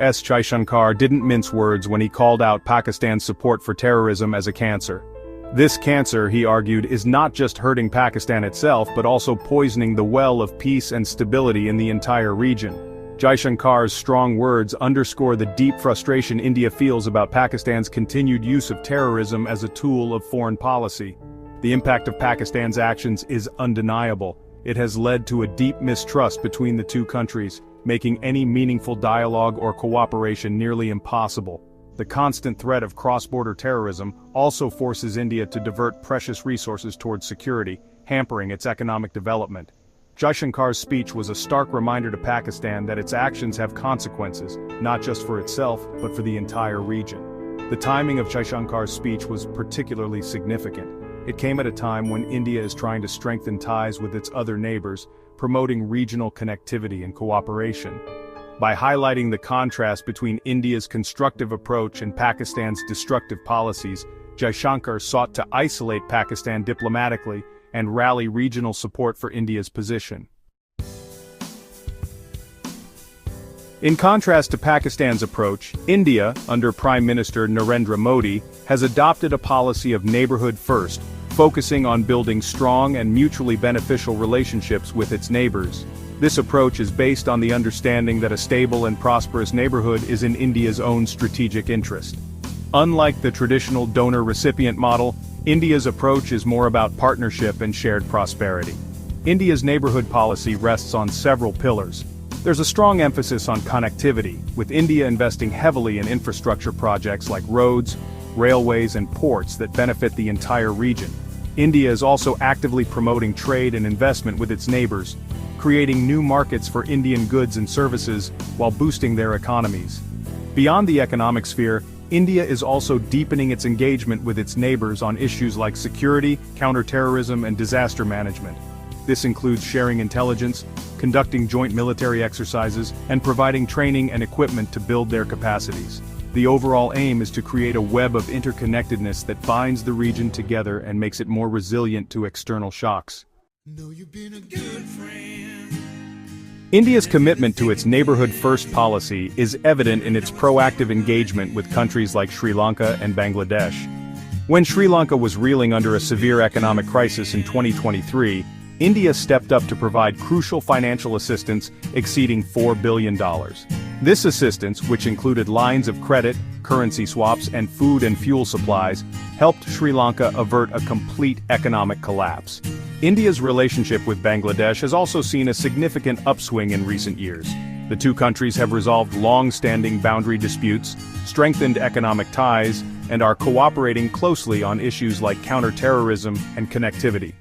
S. Jaishankar didn't mince words when he called out Pakistan's support for terrorism as a cancer. This cancer, he argued, is not just hurting Pakistan itself but also poisoning the well of peace and stability in the entire region. Jaishankar's strong words underscore the deep frustration India feels about Pakistan's continued use of terrorism as a tool of foreign policy. The impact of Pakistan's actions is undeniable. It has led to a deep mistrust between the two countries, making any meaningful dialogue or cooperation nearly impossible. The constant threat of cross-border terrorism also forces India to divert precious resources towards security, hampering its economic development. Jaishankar's speech was a stark reminder to Pakistan that its actions have consequences, not just for itself, but for the entire region. The timing of Jaishankar's speech was particularly significant. It came at a time when India is trying to strengthen ties with its other neighbors, promoting regional connectivity and cooperation. By highlighting the contrast between India's constructive approach and Pakistan's destructive policies, Jaishankar sought to isolate Pakistan diplomatically and rally regional support for India's position. In contrast to Pakistan's approach, India, under Prime Minister Narendra Modi, has adopted a policy of neighborhood first, focusing on building strong and mutually beneficial relationships with its neighbors. This approach is based on the understanding that a stable and prosperous neighborhood is in India's own strategic interest. Unlike the traditional donor-recipient model, India's approach is more about partnership and shared prosperity. India's neighborhood policy rests on several pillars. There's a strong emphasis on connectivity, with India investing heavily in infrastructure projects like roads, railways and ports that benefit the entire region. India is also actively promoting trade and investment with its neighbors, creating new markets for Indian goods and services while boosting their economies. Beyond the economic sphere, India is also deepening its engagement with its neighbors on issues like security, counterterrorism and disaster management. This includes sharing intelligence, conducting joint military exercises, and providing training and equipment to build their capacities. The overall aim is to create a web of interconnectedness that binds the region together and makes it more resilient to external shocks. You've been a good friend. India's commitment to its neighborhood-first policy is evident in its proactive engagement with countries like Sri Lanka and Bangladesh. When Sri Lanka was reeling under a severe economic crisis in 2023, India stepped up to provide crucial financial assistance exceeding $4 billion. This assistance, which included lines of credit, currency swaps, and food and fuel supplies, helped Sri Lanka avert a complete economic collapse. India's relationship with Bangladesh has also seen a significant upswing in recent years. The two countries have resolved long-standing boundary disputes, strengthened economic ties, and are cooperating closely on issues like counterterrorism and connectivity.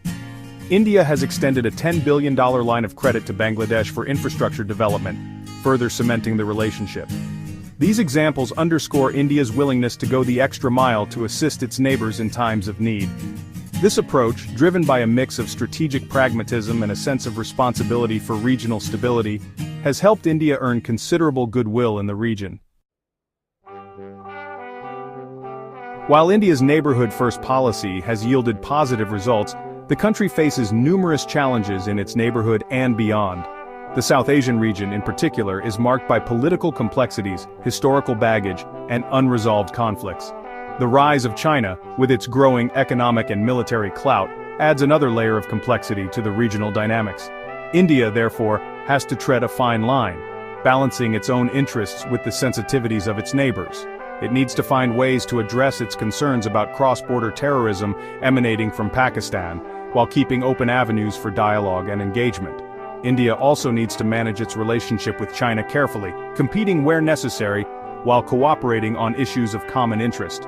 India has extended a $10 billion line of credit to Bangladesh for infrastructure development, further cementing the relationship. These examples underscore India's willingness to go the extra mile to assist its neighbors in times of need. This approach, driven by a mix of strategic pragmatism and a sense of responsibility for regional stability, has helped India earn considerable goodwill in the region. While India's neighborhood-first policy has yielded positive results, the country faces numerous challenges in its neighborhood and beyond. The South Asian region, in particular, is marked by political complexities, historical baggage, and unresolved conflicts. The rise of China, with its growing economic and military clout, adds another layer of complexity to the regional dynamics. India, therefore, has to tread a fine line, balancing its own interests with the sensitivities of its neighbors. It needs to find ways to address its concerns about cross-border terrorism emanating from Pakistan, while keeping open avenues for dialogue and engagement. India also needs to manage its relationship with China carefully, competing where necessary, while cooperating on issues of common interest.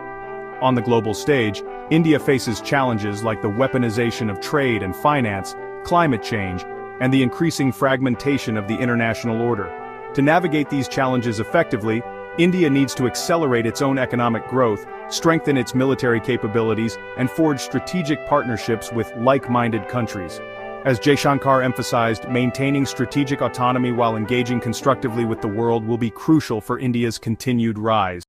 On the global stage, India faces challenges like the weaponization of trade and finance, climate change, and the increasing fragmentation of the international order. To navigate these challenges effectively, India needs to accelerate its own economic growth, strengthen its military capabilities, and forge strategic partnerships with like-minded countries. As Jaishankar emphasized, maintaining strategic autonomy while engaging constructively with the world will be crucial for India's continued rise.